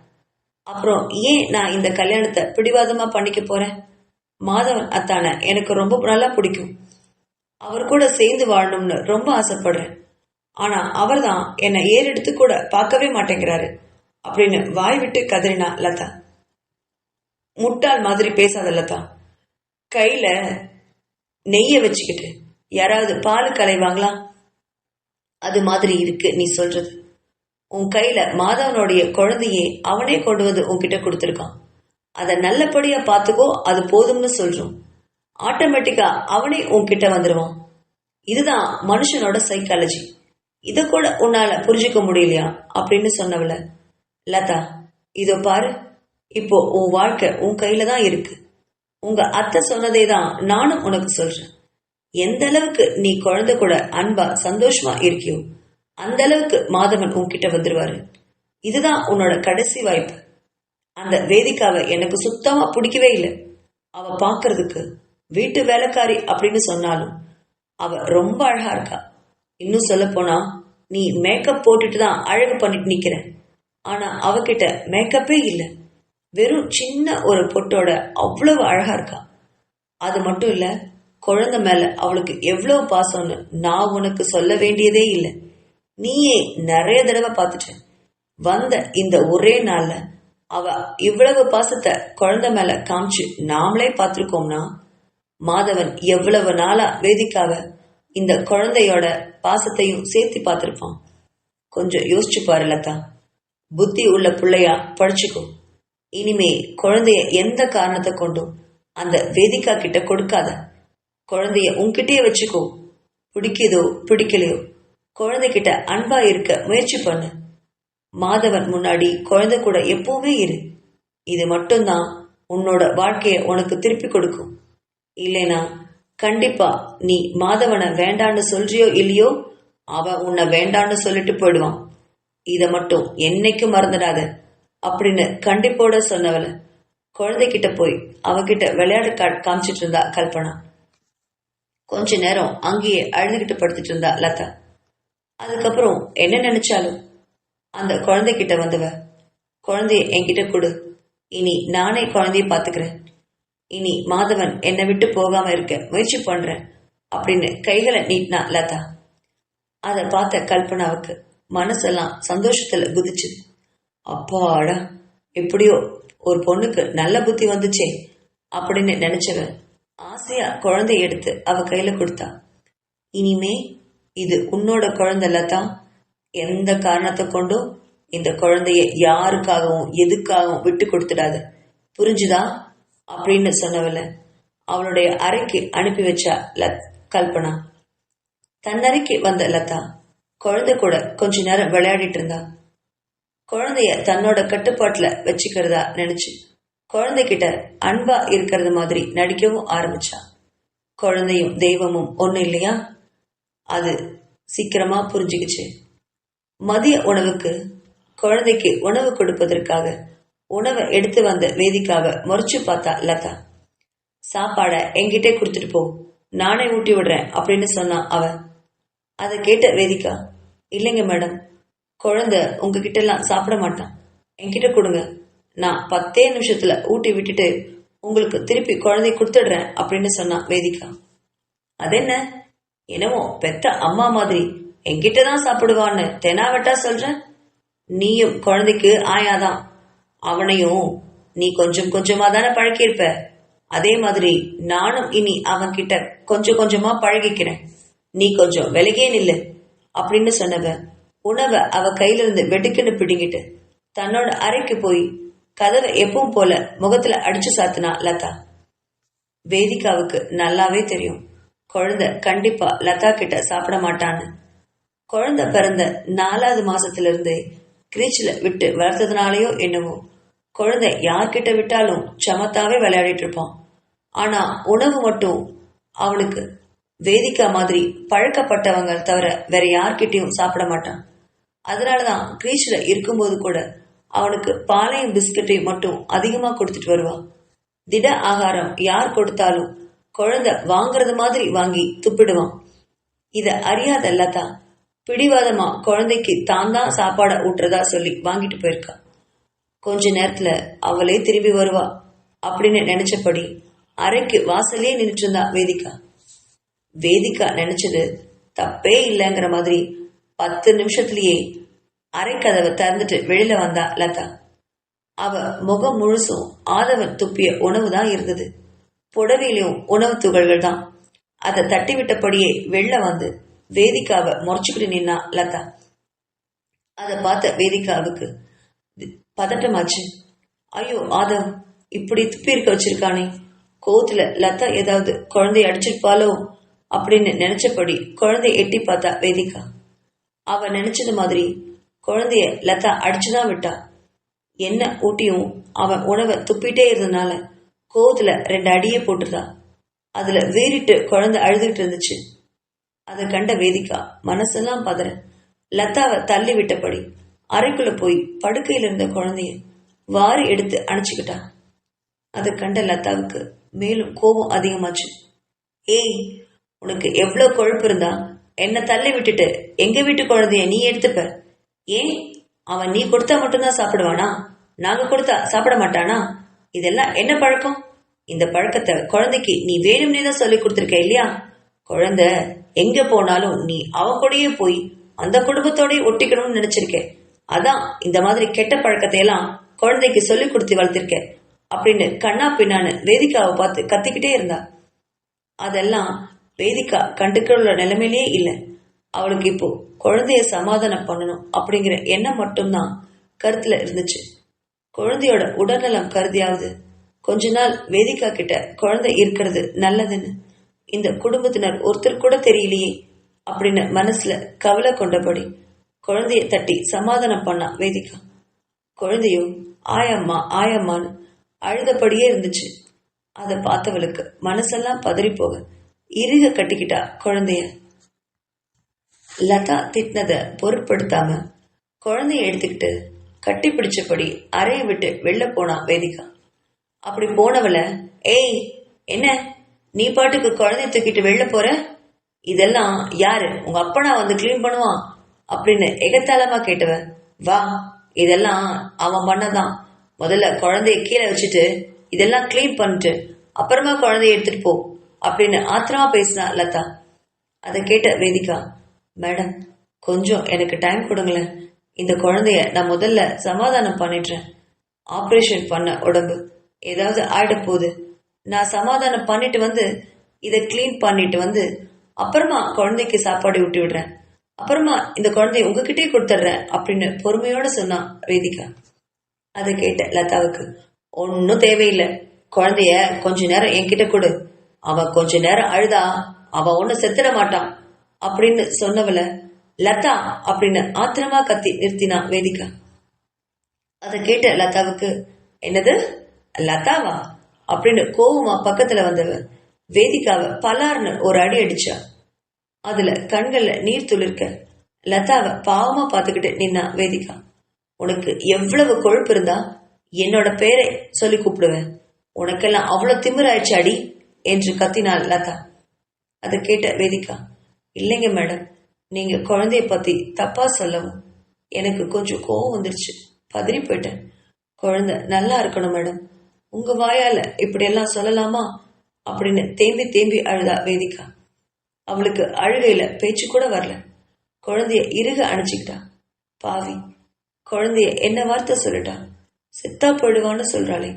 அப்புறம் ஏன் நான் இந்த கல்யாணத்தை பிடிவாதமா பண்ணிக்க போறேன்? மாதவன் அத்தான எனக்கு ரொம்ப நல்லா பிடிக்கும், அவர் கூட சேர்ந்து வாழணும்னு ரொம்ப ஆசைப்படுறேன். ஆனா அவர்தான் என்னை ஏறெடுத்து கூட பார்க்கவே மாட்டேங்கிறாரு அப்படின்னு வாய் விட்டு கதறினா லதா. முட்டாள் மாதிரி பேசாத லதா. கையில நெய்ய வச்சுக்கிட்டு யாராவது பால் கலைவாங்களா? அது மாதிரி இருக்கு நீ சொல்றது. உன் கையில மாதவனுடைய குழந்தையே அவனே கொண்டு வந்து உன்கிட்ட கொடுத்துருக்கான். அதை நல்லபடியா பார்த்துக்கோ, அது போதும்னு சொல்றோம். ஆட்டோமேட்டிக்கா அவனே உன்கிட்ட வந்துருவான். இதுதான் மனுஷனோட சைக்காலஜி. இத கூட உன்னால புரிஞ்சுக்க முடியலையா அப்படின்னு சொன்னவள லதா, இதோ பாரு, இப்போ உன் வாழ்க்கை உன் கையில தான் இருக்கு. உங்க அத்தை சொன்னதே தான் நானும் உனக்கு சொல்றேன். எந்த அளவுக்கு நீ குழந்தை கூட அன்பா சந்தோஷமா இருக்கியோ அந்த அளவுக்கு மாதவன் உன்கிட்ட வந்துருவாரு. இதுதான் உன்னோட கடைசி வாய்ப்பு. அந்த வேதிக்காவை எனக்கு சுத்தமா பிடிக்கவே இல்லை. அவ பாக்குறதுக்கு வீட்டு வேலைக்காரி அப்படின்னு சொன்னாலும் அவ ரொம்ப அழகா இருக்கா. இன்னும் சொல்ல போனா நீ மேக்கப் போட்டுட்டு தான் அழகு பண்ணிட்டு நிக்கிற. ஆனா அவகிட்ட மேக்கப்பே இல்லை, வெறும் சின்ன ஒரு பொட்டோட அவ்வளவு அழகா இருக்கா. அது மட்டும் இல்ல, குழந்தை மேல அவளுக்கு எவ்வளவு பாசம்னு நான் உனக்கு சொல்ல வேண்டியதே இல்லை. நீயே நிறைய தடவை பார்த்துட்ட. வந்த இந்த ஒரே நாள்ல அவ இவ்வளவு பாசத்தை குழந்தை மேல காமிச்சு நாமளே பார்த்திருக்கோம்னா மாதவன் எவ்வளவு நாளா வேதிக்காக இந்த குழந்தையோட பாசத்தையும் சேர்த்து பார்த்திருப்பான். கொஞ்சம் யோசிச்சு பாரு லதா. புத்தி உள்ள பிள்ளையா படிச்சுக்கோ. இனிமே குழந்தைய எந்த காரணத்தை கொண்டும் அந்த வேதிக்கா கிட்ட கொடுக்காத. குழந்தைய உன்கிட்டயே வச்சுக்கோ. பிடிக்குதோ பிடிக்கலையோ குழந்தைகிட்ட அன்பா இருக்க முயற்சி பண்ணு. மாதவன் முன்னாடி குழந்தை கூட எப்பவுமே இரு. இது மட்டும்தான் உன்னோட வாழ்க்கைய உனக்கு திருப்பி கொடுக்கும். இல்லைனா கண்டிப்பா நீ மாதவனை வேண்டான்னு சொல்றியோ இல்லையோ அவன் உன்னை வேண்டான்னு சொல்லிட்டு போயிடுவான். இத மட்டும் என்னைக்கும் மறந்துடாத அப்படின்னு கண்டிப்போட சொன்னவள குழந்தைகிட்ட போய் அவகிட்ட விளையாட்டு காமிச்சிட்டு இருந்தா கல்பனா. கொஞ்ச நேரம் அங்கேயே அழுதுகிட்டு படுத்துட்டு இருந்தா லதா. அதுக்கப்புறம் என்ன நினைச்சாலும் அந்த குழந்தைகிட்ட வந்தவ, குழந்தைய என்கிட்ட கொடு, இனி நானே குழந்தைய பாத்துக்கிறேன், இனி மாதவன் என்னை விட்டு போகாம இருக்க முயற்சி பண்றேன் அப்படின்னு கைகளை நீட்டினா லதா. அதை பார்த்த கல்பனாவுக்கு மனசெல்லாம் சந்தோஷத்துல குதிச்சுது. அப்பாடா, எப்படியோ ஒரு பொண்ணுக்கு நல்ல புத்தி வந்துச்சே அப்படின்னு நினைச்சவ ஆசையா குழந்தைய எடுத்து அவ கையில கொடுத்தா. இனிமே இது உன்னோட குழந்தை லதா. எந்த காரணத்தை கொண்டும் இந்த குழந்தைய யாருக்காகவும் எதுக்காகவும் விட்டு கொடுத்துடாத, புரிஞ்சுதா அப்படின்னு சொன்னவள அவளுடைய அறைக்கு அனுப்பி வச்சா கல்பனா. தன்னறைக்கு வந்த லதா குழந்தை கூட கொஞ்ச நேரம் விளையாடிட்டு இருந்தா. குழந்தைய தன்னோட கட்டுப்பாட்டுல வச்சுக்கிறதா நினைச்சு குழந்தைகிட்ட அன்பா இருக்கிறது மாதிரி நடிக்கவும் ஆரம்பிச்சா. குழந்தையும் தெய்வமும் ஒண்ணு இல்லையா, அது சீக்கிரமா புரிஞ்சுக்கிச்சு. மதிய உணவுக்கு குழந்தைக்கு உணவு கொடுப்பதற்காக உணவை எடுத்து வந்த வேதிக்காக முறைச்சு பார்த்தா லதா. சாப்பாட என்கிட்ட கொடுத்துட்டு போ, நானே ஊட்டி விடுறேன் அப்படின்னு சொன்னா அவ. அதை கேட்ட வேதிக்கா, இல்லைங்க மேடம், குழந்தை உங்ககிட்ட எல்லாம் சாப்பிட மாட்டான், என்கிட்ட கொடுங்க, நான் 10 நிமிஷத்துல ஊட்டி விட்டுட்டு உங்களுக்கு திருப்பி குழந்தை கொடுத்துடுறேன் அப்படின்னு சொன்னா வேதிக்கா. அதென்ன, என்னவோ பெத்த அம்மா மாதிரி என்கிட்டதான் சாப்பிடுவான்னு தெனாவட்டா சொல்ற. நீயும் குழந்தைக்கு ஆயாதான், அவனையும் நீ கொஞ்சம் கொஞ்சமா தானே பழக்கியிருப்ப, அதே மாதிரி நானும் இனி அவன் கிட்ட கொஞ்சம் கொஞ்சமா பழகிக்கிறேன், நீ கொஞ்சம் விலகே நில்லு அப்படின்னு சொன்னவ உணவை அவ கையில இருந்து வெடுக்குன்னு பிடிங்கிட்டு தன்னோட அறைக்கு போய் கதவை எப்பவும் போல முகத்துல அடிச்சு சாத்தினா லதா. வேதிகாவுக்கு நல்லாவே தெரியும் குழந்தை கண்டிப்பா லதா கிட்ட சாப்பிட மாட்டான்னு. குழந்தை பிறந்த 4வது மாசத்துல இருந்து கிரீச்சில விட்டு வளர்த்ததுனாலயோ என்னவோ குழந்தை யார்கிட்ட விட்டாலும் சமத்தாவே விளையாடிட்டு இருப்பான். ஆனா உணவு மட்டும் அவனுக்கு வேதிக்கா மாதிரி பழக்கப்பட்டவங்க தவிர வேற யார்கிட்டயும் சாப்பிட மாட்டான். அதனாலதான் கிரீச்சில இருக்கும்போது கூட அவனுக்கு பாலையும் பிஸ்கட்டையும் மட்டும் அதிகமா கொடுத்துட்டு வருவான். திட ஆகாரம் யார் கொடுத்தாலும் குழந்தை வாங்குறது மாதிரி வாங்கி துப்பிடுவான். இத அறியாத லதா பிடிவாதமா குழந்தைக்கு தான் தான் சாப்பாட ஊட்டுறதா சொல்லி வாங்கிட்டு போயிருக்கா. கொஞ்ச நேரத்துல அவளே திரும்பி வருவா அப்படின்னு நினைச்சபடி அறைக்கு வாசலே நின்றுட்டு இருந்தா வேதிக்கா. வேதிக்கா நினைச்சது தப்பே இல்லைங்கிற மாதிரி 10 நிமிஷத்திலேயே அரை கதவை திறந்துட்டு வெளியில வந்தா லதா. அவ முகம் முழுசும் ஆதவன் துப்பிய உணவு தான் இருந்தது. புடவையிலும் உணவு துகள்கள் தான். அதை தட்டி விட்டபடியே வெளில வந்து வேதிக்காவை முறைச்சுக்கிட்டு நின்னா லதா. அதை பார்த்த வேதிக்காவுக்கு பதட்டமாச்சு. ஐயோ ஆதவ் இப்படி துப்பி இருக்க வச்சிருக்கானே, கோத்துல லதா ஏதாவது குழந்தைய அடிச்சிருப்பாளோ அப்படின்னு நினைச்சபடி குழந்தைய எட்டி பார்த்தா வேதிக்கா. அவ நினைச்சது மாதிரி குழந்தைய லதா அடிச்சுதான் விட்டா. என்ன ஊட்டியும் அவன் உணவை துப்பிட்டே இருந்ததுனால கோத்துல 2 அடியே போட்டுருந்தா. அதுல வேறிட்டு குழந்தை அழுதுகிட்டு இருந்துச்சு. அதை கண்ட வேதிக்கா மனசெல்லாம் பதற லதாவை தள்ளி விட்டபடி அறைக்குள்ள போய் படுக்கையில இருந்த குழந்தைய வாரி எடுத்து அணைச்சுக்கிட்டா. அதை கண்ட லதாவுக்கு மேலும் கோபம் அதிகமாச்சு. ஏய், உனக்கு எவ்வளவு கொழுப்பு இருந்தா என்ன தள்ளி விட்டுட்டு எங்க வீட்டு குழந்தைய நீ எடுத்துப்ப? ஏன் அவன் நீ கொடுத்தா மட்டும்தான் சாப்பிடுவானா? நாங்க கொடுத்தா சாப்பிட மாட்டானா? இதெல்லாம் என்ன பழக்கம்? இந்த பழக்கத்தை குழந்தைக்கு நீ வேணும்னே தான் சொல்லி கொடுத்துருக்க இல்லையா? குழந்தை எங்க போனாலும் நீ அவ கூடயே போய் அந்த குடும்பத்தோடய ஒட்டிக்கணும்னு நினைச்சிருக்க. அதான் இந்த மாதிரி கெட்ட பழக்கத்தை எல்லாம் குழந்தைக்கு சொல்லி கொடுத்து வளர்த்திருக்க அப்படின்னு கண்ணா பின்னான்னு வேதிகாவை பார்த்து கத்திக்கிட்டே இருந்தா. அதெல்லாம் வேதிகா கண்டுக்கிற நிலைமையிலே இல்லை. அவளுக்கு இப்போ குழந்தைய சமாதானம் பண்ணணும் அப்படிங்கிற எண்ணம் மட்டும்தான் கருத்துல இருந்துச்சு. குழந்தையோட உடல்நலம் கருதியாவது கொஞ்ச நாள் வேதிகா கிட்ட குழந்தை இருக்கிறது நல்லதுன்னு இந்த குடும்பத்தினர் ஒருத்தர் கூட தெரியலையே அப்படின்னு மனசுல கவலை கொண்டபடி குழந்தைய தட்டி சமாதானம் பண்ணா வேதிகா. குழந்தையும் ஆயம்மா ஆயம்மான்னு அழுதபடியே இருந்துச்சு. அதை பார்த்தவளுக்கு மனசெல்லாம் பதறி போக இறுக கட்டிக்கிட்டா குழந்தைய. லதா திட்டினதை பொருட்படுத்தாம குழந்தைய எடுத்துக்கிட்டு கட்டி பிடிச்சபடி அறையை விட்டு வெளில போனா வேதிகா. அப்படி போனவளை, ஏய் என்ன நீ பாட்டுக்கு குழந்தைய தூக்கிட்டு வெளில போற, இதெல்லாம் யாரு உங்க அப்பனா வந்து கிளீன் பண்ணுவான் அப்படின்னு எகத்தாளமா கேட்டவ, வா இதெல்லாம் அவன் பண்ணதான், முதல்ல குழந்தைய கீழே வச்சுட்டு இதெல்லாம் கிளீன் பண்ணிட்டு அப்புறமா குழந்தைய எடுத்துட்டு போ அப்படின்னு ஆத்திரமா பேசினா லதா. அதை கேட்ட வேதிகா, மேடம் கொஞ்சம் எனக்கு டைம் கொடுங்களேன், இந்த குழந்தைய நான் முதல்ல சமாதானம் பண்ணிடுறேன், ஆப்ரேஷன் பண்ண உடம்பு ஏதாவது ஆயிட போகுது, நான் சமாதானம் பண்ணிட்டு வந்து இதை கிளீன் பண்ணிட்டு வந்து அப்புறமா குழந்தைக்கு சாப்பாடு ஊட்டி விடுறேன், அப்புறமா இந்த குழந்தைய உங்ககிட்டே கொடுத்துட்றேன் அப்படின்னு பொறுமையோட சொன்னா வேதிகா. அதை கேட்ட லதாவுக்கு, ஒன்னும் தேவையில்லை, குழந்தைய கொஞ்ச நேரம் என்கிட்ட கொடு, அவன் கொஞ்ச நேரம் அழுதா அவன் ஒண்ணு செத்துட மாட்டான் அப்படின்னு சொன்னவள லதா அப்படின்னு ஆத்திரமா கத்தி நிறுத்தினா வேதிகா. அதை கேட்ட லதாவுக்கு, என்னது லதாவா அப்படின்னு கோவமா பக்கத்துல வந்தவ வேதிகாவை பலார்னு ஒரு அடி அடிச்சா. அதுல கண்கள்ல நீர் துளிர்க்க லதாவை பாவமா பார்த்துக்கிட்டு நின்னா வேதிகா. உனக்கு எவ்வளவு கொழுப்பு இருந்தா என்னோட பேரை சொல்லி கூப்பிடுவேன், உனக்கெல்லாம் அவ்வளவு திமிராயிடுச்சு அடி என்று கத்தினாள் லதா. அதை கேட்ட வேதிகா, இல்லைங்க மேடம், நீங்க குழந்தைய பத்தி தப்பா சொல்லவும் எனக்கு கொஞ்சம் கோவம் வந்துருச்சு, பதறி போயிட்டேன், குழந்தை நல்லா இருக்கணும் மேடம், உங்க வாயால இப்படி எல்லாம் சொல்லலாமா அப்படின்னு தேம்பி தேம்பி அழுதா வேதிகா. அவளுக்கு அழுகையில பேச்சு கூட வரல. குழந்தைய இறுக அணைச்சிக்கிட்டா. பாவி, குழந்தைய என்ன வார்த்தை சொல்லிட்டா, செத்தா போயிடுவான்னு சொல்றாளே,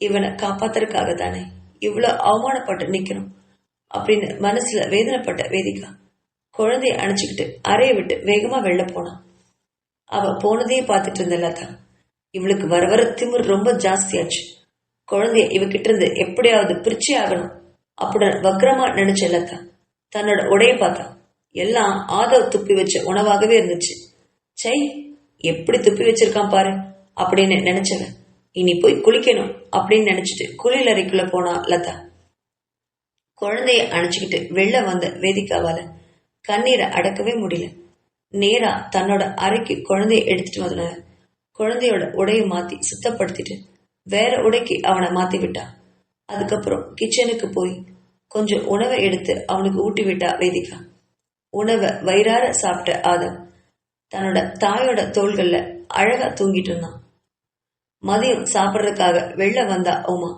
இவனை காப்பாத்துறதுக்காக தானே இவ்வளவு அவமானப்பட்டு நிக்கணும் அப்படின்னு மனசுல வேதனைப்பட்ட வேதிகா குழந்தைய அணைச்சிக்கிட்டு அறையை விட்டு வேகமா வெளில போனான். அவ போனதையே பார்த்துட்டு இருந்த லதா, இவளுக்கு வர வர திமிர் ரொம்ப ஜாஸ்தியாச்சு, குழந்தைய இவகிட்ட இருந்து எப்படியாவது பிரிச்சே ஆகணும் அப்படின்னு வக்ரமா நினைச்ச லதா தன்னோட உடைய பார்த்தா. எல்லாம் ஆதவ் துப்பி வச்ச உணவாகவே இருந்துச்சு. சை, எப்படி துப்பி வச்சிருக்கான் பாரு அப்படின்னு நினைச்சவன் இனி போய் குளிக்கணும் அப்படின்னு நினைச்சிட்டு குளியல் அறைக்குள்ள போனா லதா. குழந்தைய அணைச்சுக்கிட்டு வெளில வந்த வேதிகாவால கண்ணீரை அடக்கவே முடியல. நேரா தன்னோட அறைக்கு குழந்தைய எடுத்துட்டு வந்தன. குழந்தையோட உடைய மாத்தி சுத்தப்படுத்திட்டு வேற உடைக்கு அவனை மாத்தி விட்டா. அதுக்கப்புறம் கிச்சனுக்கு போய் கொஞ்சம் உணவை எடுத்து அவனுக்கு ஊட்டி விட்டா வேதிகா. உணவை வயிறார சாப்பிட்ட ஆதம் தன்னோட தாயோட தோள்கள்ல அழகா தூங்கிட்டு இருந்தான். மதியம் சாப்பிட்றதுக்காக வெளில வந்தா உமா.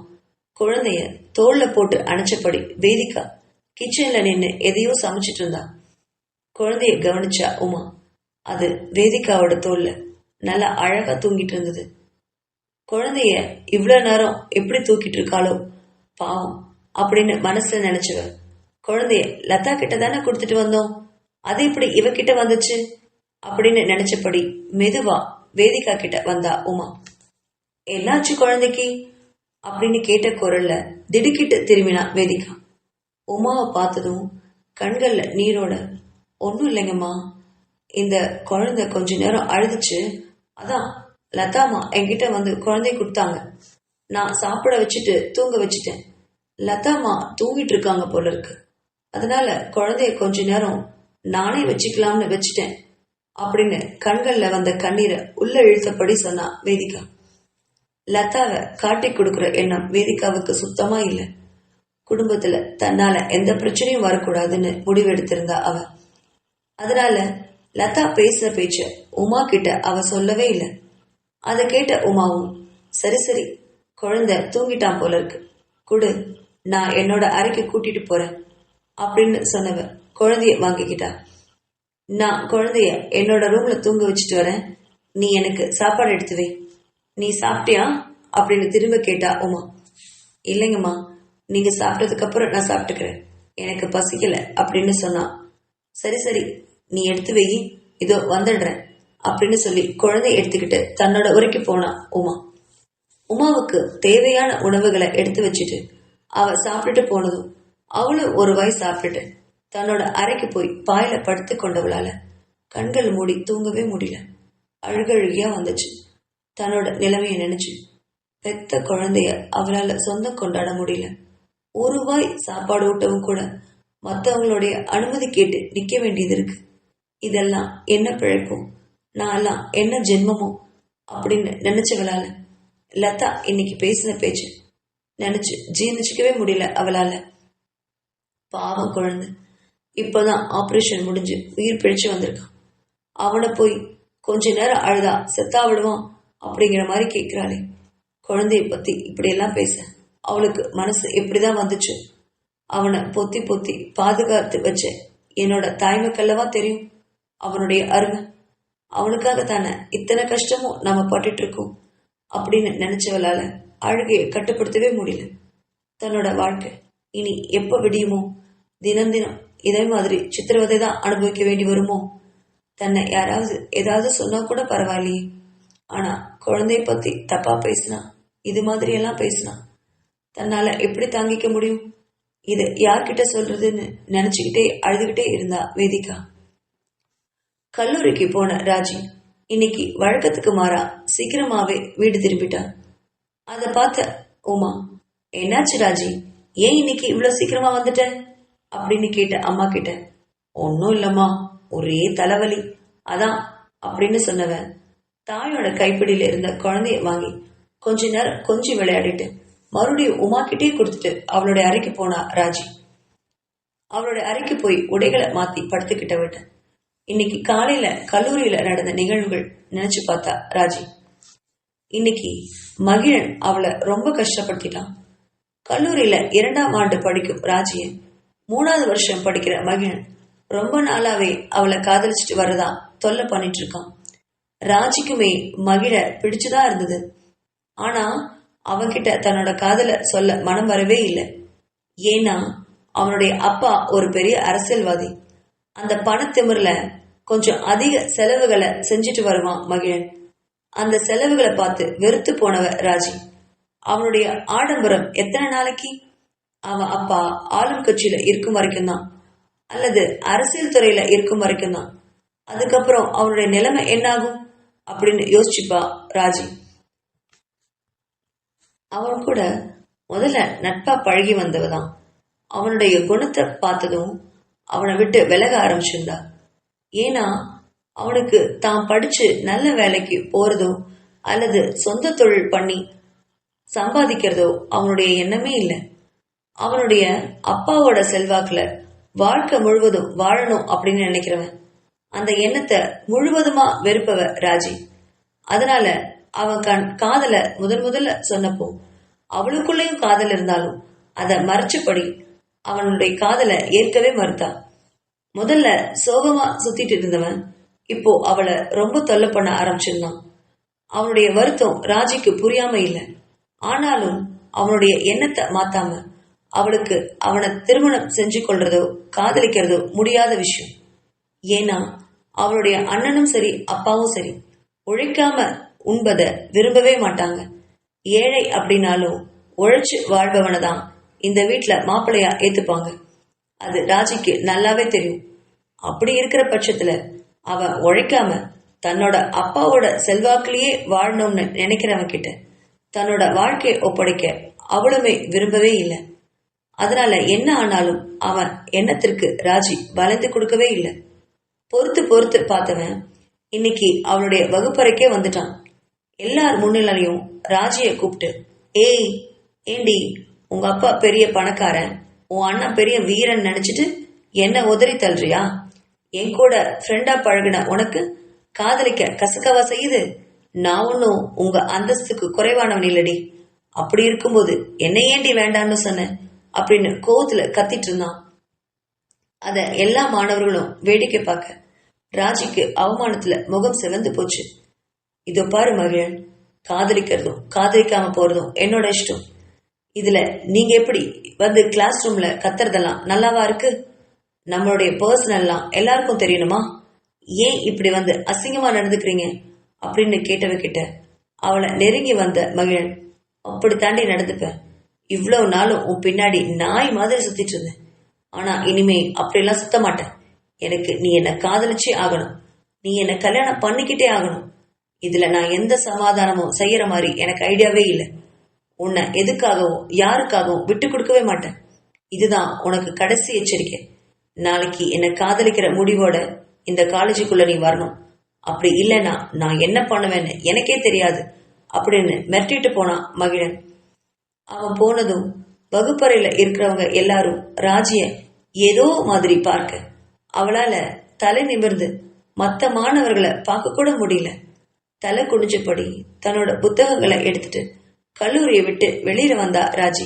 குழந்தைய தோல்ல போட்டு அணைச்சபடி வேதிகா கிச்சன்ல நின்று எதையோ சமைச்சிட்டு இருந்தா. குழந்தைய கவனிச்சா உமா. அது வேதிகாவோட தோல்ல நல்லா அழகா தூங்கிட்டு இருந்தது. குழந்தைய இவ்வளவு நேரம் எப்படி தூக்கிட்டு இருக்காளோ பாவம் அப்படின்னு மனசுல நினைச்சவ, குழந்தைய லதா கிட்ட தானே கொடுத்துட்டு வந்தோம், அது இப்படி இவகிட்ட வந்துச்சு அப்படின்னு நினைச்சபடி மெதுவா வேதிகா கிட்ட வந்தா உமா. என்னாச்சு குழந்தைக்கு அப்படின்னு கேட்ட குரல்ல திடுக்கிட்டு திரும்பினா வேதிகா. உமாவை பார்த்ததும் கண்கள்ல நீரோட, ஒன்னும் இல்லைங்கம்மா, இந்த குழந்தை கொஞ்ச நேரம் அழுதுச்சு, அதான் லதாமா என்கிட்ட வந்து குழந்தை கொடுத்தாங்க, நான் சாப்பிட வச்சுட்டு தூங்க வச்சுட்டேன், லதாமா தூங்கிட்டு இருக்காங்க போல இருக்கு, அதனால குழந்தைய கொஞ்ச நேரம் நானே வச்சுக்கலாம்னு வச்சுட்டேன் அப்படின்னு கண்கள்ல வந்த கண்ணீரை உள்ள இழுத்தபடி சொன்னா வேதிகா. லதாவை காட்டி கொடுக்குற எண்ணம் வேதிகாவுக்கு சுத்தமா இல்லை. குடும்பத்துல தன்னால எந்த பிரச்சனையும் வரக்கூடாதுன்னு முடிவெடுத்திருந்தா அவ. அதனால லதா பேசுற பேச்ச உமா கிட்ட அவ சொல்லவே இல்லை. அதை கேட்ட உமாவும், சரி சரி குழந்தை தூங்கிட்டான் போல இருக்கு, குடு, நான் என்னோட அறைக்கு கூட்டிட்டு போறேன் அப்படின்னு சொன்னவ குழந்தைய வாங்கிக்கிட்டா. நான் குழந்தைய என்னோட ரூம்ல தூங்க வச்சுட்டு வரேன், நீ எனக்கு சாப்பாடு எடுத்து வை நீ சாப்பிட்டியா அப்படின்னு திரும்ப கேட்டா உமா. இல்லைங்கம்மா, நீங்க சாப்பிட்டதுக்கு அப்புறம் நான் சாப்பிட்டுக்கிறேன், எனக்கு பசிக்கல அப்படின்னு சொன்னா. சரி சரி, நீ எடுத்து வை, இதோ வந்துடுறேன் அப்படின்னு சொல்லி குழந்தை எடுத்துக்கிட்டு தன்னோட உரைக்கு போனா உமா. உமாவுக்கு தேவையான உணவுகளை எடுத்து வச்சுட்டு அவ சாப்பிட்டுட்டு போனதும் அவளும் ஒரு வாய் சாப்பிட்டுட்டு தன்னோட அறைக்கு போய் பாயில படுத்து கொண்டவளால கண்கள் மூடி தூங்கவே முடியல. அழுகழுகியா வந்துச்சு. தன்னோட நிலைமையை நினைச்சு பெத்த குழந்தைய அவளால சொந்தம் கொண்டாட முடியல. ஒரு வாய் சாப்பாடு ஊட்டவும் கூட மற்றவங்களுடைய அனுமதி கேட்டு நிக்க வேண்டியது இருக்கு. இதெல்லாம் என்ன பிழைக்கும், நான்லாம் என்ன ஜென்மமோ அப்படின்னு நினைச்சவளால லதா இன்னைக்கு பேசின பேச்சு நினைச்சு ஜீர்ணிச்சுக்கவே முடியல அவளால. பாவம் குழந்தை இப்பதான் ஆபரேஷன் முடிஞ்சு உயிர் பிழைச்சு வந்திருக்கான். அவனை போய் கொஞ்ச நேரம் அழுதா செத்தா விடுவான் அப்படிங்கிற மாதிரி கேட்கிறாளே. குழந்தைய பத்தி இப்படியெல்லாம் பேச அவளுக்கு மனசு எப்படிதான் வந்துச்சு. அவனை பொத்தி பொத்தி பாதுகாத்து வச்ச என்னோட தாய்மைக்கல்லவா தெரியும் அவனுடைய அருமை. அவனுக்காக தானே இத்தனை கஷ்டமும் நாம பட்டுட்டு இருக்கோம் அப்படின்னு நினைச்சவளால அழுகையை கட்டுப்படுத்தவே முடியல. தன்னோட வாழ்க்கை இனி எப்ப விடியுமோ, தினம் தினம் இதே மாதிரி சித்திரவதை தான் அனுபவிக்க வேண்டி வருமோ. தன்னை யாராவது ஏதாவது சொன்னா கூட பரவாயில்லையே, ஆனா குழந்தைய பத்தி தப்பா பேசினா, இது மாதிரி எல்லாம் பேசினா தன்னால எப்படி தாங்கிக்க முடியும்? இது யார்கிட்ட சொல்றதுன்னு நினைச்சுக்கிட்டே அழுதுகிட்டே இருந்தா வேதிகா. கல்லூரிக்கு போன ராஜி இன்னைக்கு வழக்கத்துக்கு மாறா சீக்கிரமாவே வீடு திரும்பிட்டான். அதை பார்த்த உமா, என்னாச்சு ராஜி, ஏன் இன்னைக்கு இவ்வளவு சீக்கிரமா வந்துட்ட அப்படின்னு கேட்ட அம்மா கிட்ட. ஒன்னும் இல்லம்மா, ஒரே தலைவலி அதான் அப்படின்னு சொன்னவன் தாயோட கைப்பிடியில இருந்த குழந்தைய வாங்கி கொஞ்ச நேரம் கொஞ்சி விளையாடிட்டு மறுபடியும் உமா கிட்டே கொடுத்துட்டு அவளுடைய அறைக்கு போனா ராஜி. அவளுடைய அறைக்கு போய் உடைகளை மாத்தி படுத்துக்கிட்ட விட்ட இன்னைக்கு காலையில கல்லூரியில நடந்த நிகழ்வுகள் நினைச்சு பார்த்தா ராஜி. இன்னைக்கு மகிழன் அவளை ரொம்ப கஷ்டப்படுத்திட்டான். கல்லூரியில 2ஆம் ஆண்டு படிக்கும் ராஜிய 3வது வருஷம் படிக்கிற மகிழன் ரொம்ப நாளாவே அவளை காதலிச்சுட்டு வரதா தொல்லை பண்ணிட்டு இருக்கான். ராஜிக்குமே மகிழ பிடிச்சுதான் இருந்தது. ஆனா அவன்கிட்ட தன்னோட காதல சொல்ல மனம் வரவே இல்லை. ஏன்னா அவனுடைய அப்பா ஒரு பெரிய அரசியல்வாதி. அந்த பணத்திமிர்ல கொஞ்சம் அதிக செலவுகளை செஞ்சுட்டு வருவான் மகிழன். அந்த செலவுகளை பார்த்து வெறுத்து போனவ ராஜி. அவனுடைய ஆடம்பரம் எத்தனை நாளைக்கு? அவன் அப்பா ஆளும் கட்சியில இருக்கும் வரைக்கும் தான், அல்லது அரசியல் துறையில இருக்கும் வரைக்கும் தான். அதுக்கப்புறம் அவனுடைய நிலைமை என்னாகும் அப்படின்னு யோசிச்சுப்பா ராஜி. அவன் கூட முதல்ல நட்பா பழகி வந்தவதான். அவனுடைய குணத்தை பார்த்ததும் அவனை விட்டு விலக ஆரம்பிச்சிருந்தா. ஏன்னா அவனுக்கு தான் படிச்சு நல்ல வேலைக்கு போறதோ அல்லது சொந்த தொழில் பண்ணி சம்பாதிக்கிறதோ அவனுடைய எண்ணமே இல்லை. அவனுடைய அப்பாவோட செல்வாக்குல வாழ்க்கை முழுவதும் வாழணும் அப்படின்னு நினைக்கிறவன். அந்த எண்ணத்தை முழுவதுமா வெறுப்பவ ராஜி. அதனால அவன் காதல முதல்ல சொன்னப்போ அவளுக்குள்ளேயும் காதல் இருந்தாலும் அதை மறைச்சபடி அவனுடைய காதலை ஏற்கவே மறுத்தா. முதல்ல சோகமா சுத்திட்டு இருந்தவன் இப்போ அவளை ரொம்ப தொல்லை பண்ண ஆரம்பிச்சிருந்தான். அவனுடைய வருத்தம் ராஜிக்கு புரியாம இல்லை. ஆனாலும் அவனுடைய எண்ணத்தை மாத்தாம அவளுக்கு அவனை திருமணம் செஞ்சு கொள்றதோ காதலிக்கிறதோ முடியாத விஷயம். ஏன்னா அவளுடைய அண்ணனும் சரி அப்பாவும் சரி உழைக்காம உண்பதை விரும்பவே மாட்டாங்க. ஏழை அப்படின்னாலும் உழைச்சு வாழ்பவனை தான் இந்த வீட்டுல மாப்பிள்ளையா ஏத்துப்பாங்க. அது ராஜிக்கு நல்லாவே தெரியும். அப்படி இருக்கிற பட்சத்துல அவன் உழைக்காம தன்னோட அப்பாவோட செல்வாக்குலயே வாழணும்னு நினைக்கிறவன் கிட்ட தன்னோட வாழ்க்கையை ஒப்படைக்க அவளுமே விரும்பவே இல்லை. அதனால என்ன ஆனாலும் அவன் எண்ணத்திற்கு ராஜி வளைந்து கொடுக்கவே இல்லை. பொறுத்து பொறுத்து பார்த்தவன் இன்னைக்கு அவளுடைய வகுப்பறைக்கே வந்துட்டான். எல்லார் முன்னிலையும் ராஜியை கூப்பிட்டு, ஏய் ஏண்டி, உங்க அப்பா பெரிய பணக்காரன், உன் அண்ணன் பெரிய வீரன் நினைச்சிட்டு என்ன உதறி தள்ளுறியா? என் கூட ஃப்ரெண்டா பழகின உனக்கு காதலிக்க கசக்கவா செய்யுது? நான் ஒன்னும் உங்க அந்தஸ்துக்கு குறைவானவன் இல்லடி. அப்படி இருக்கும்போது என்ன ஏண்டி வேண்டான்னு சொன்ன அப்படின்னு கோவத்துல கத்திட்டு இருந்தான். அத எல்லா மாணவர்களும் வேடிக்கை பார்க்க ராஜிக்கு அவமானத்துல முகம் சிவந்து போச்சு. இதோ பாரு மகிழன், காதலிக்கிறதும் காதலிக்காம போறதும் என்னோட இஷ்டம். இதுல நீங்க எப்படி வந்து கிளாஸ் ரூம்ல கத்துறதெல்லாம் நல்லாவா இருக்கு? நம்மளுடைய பர்சனல்லாம் எல்லாருக்கும் தெரியணுமா? ஏன் இப்படி வந்து அசிங்கமா நடந்துக்கிறீங்க அப்படின்னு கேட்டவகிட்ட அவளை நெருங்கி வந்த மகிழன், அப்படி தாண்டி நடந்துப்பேன். இவ்வளவு நாளும் உன் பின்னாடி நாய் மாதிரி சுத்திட்டு இருந்தேன். ஆனா இனிமே அப்படியெல்லாம் சுத்த மாட்டேன். எனக்கு நீ என்ன காதலிச்சே ஆகணும். நீ என்ன கல்யாணம் பண்ணிக்கிட்டே ஆகணும். இதுல நான் எந்த சமாதானமும் செய்யற மாதிரி எனக்கு ஐடியாவே இல்லை. உன்னை எதுக்காகவும் யாருக்காகவும் விட்டு கொடுக்கவே மாட்டேன். இதுதான் உனக்கு கடைசி எச்சரிக்கை. நாளைக்கு என்னை காதலிக்கிற முடிவோட இந்த காலேஜுக்குள்ள நீ வரணும். அப்படி இல்லைன்னா நான் என்ன பண்ணுவேன்னு எனக்கே தெரியாது அப்படின்னு மிரட்டிட்டு போனான் மகிழன். அவன் போனதும் வகுப்பறையில இருக்கிறவங்க எல்லாரும் ராஜிய ஏதோ மாதிரி பார்க்க அவளால தலை நிமிர்ந்து மற்ற மாணவர்களை பார்க்க கூட முடியல. தலை குனிஞ்சபடி தன்னோட புத்தகங்களை எடுத்துட்டு கல்லூரியை விட்டு வெளியில வந்தா ராஜி.